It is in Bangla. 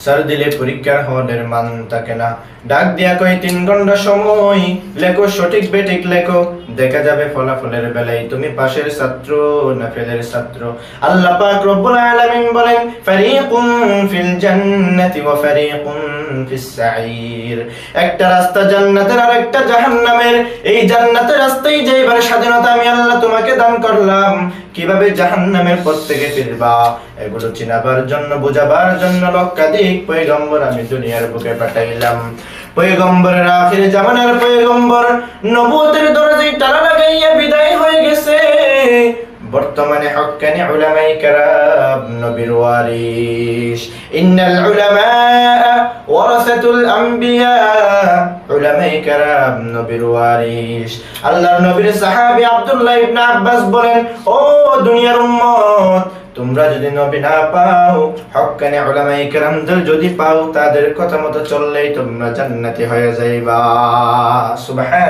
স্যার দিলে পরীক্ষার হলের মান থাকে না, ডাক দিয়া কই 3 ঘন্টা সময় লেখো, সঠিক বেঠিক লেখো, দেখা যাবে ফলাফলের বেলায় তুমি পাশের ছাত্র না ফেলের ছাত্র। আল্লাহ পাক রব্বুল আলামিন বলেন, ফারিকুম ফিল জান্নাতি ওয়া ফারিকুম ফিস সাঈর। একটা রাস্তা জান্নাতের আর একটা জাহান্নামের। এই জান্নাতের রাস্তায় যাইবার স্বাধীনতা আমি আল্লাহ তোমাকে দান করলাম, কিভাবে জাহান্নামের পথ থেকে ফিরবা এগুলো চিনাবার জন্য, বোঝাবার জন্য লক্ষাধিক পয়গম্বর আমি দুনিয়ার বুকে পাঠাইলাম। পয়গম্বরের আখির জামানার পয়গম্বর নবুয়তের দরজায় তালা লাগাইয়া বিদায় হয়ে গেছে। বর্তমানে হক্কানি উলামায়ে কেরাম নবীর ওয়ারিস। ইন্নাল উলামা ওয়ারাসাতুল আমবিয়া। উলামায়ে কেরাম নবীর ওয়ারিস। আল্লাহর নবীর সাহাবী আব্দুল্লাহ ইবনে আব্বাস বলেন, ও দুনিয়ার উম্মত, তোমরা যদি নবী না পাও, হক্কানি উলামায়ে কেরামদের যদি পাও, তাদের কথা মতো চললেই তোমরা জান্নাতি হয়ে যাইবা। সুবহান।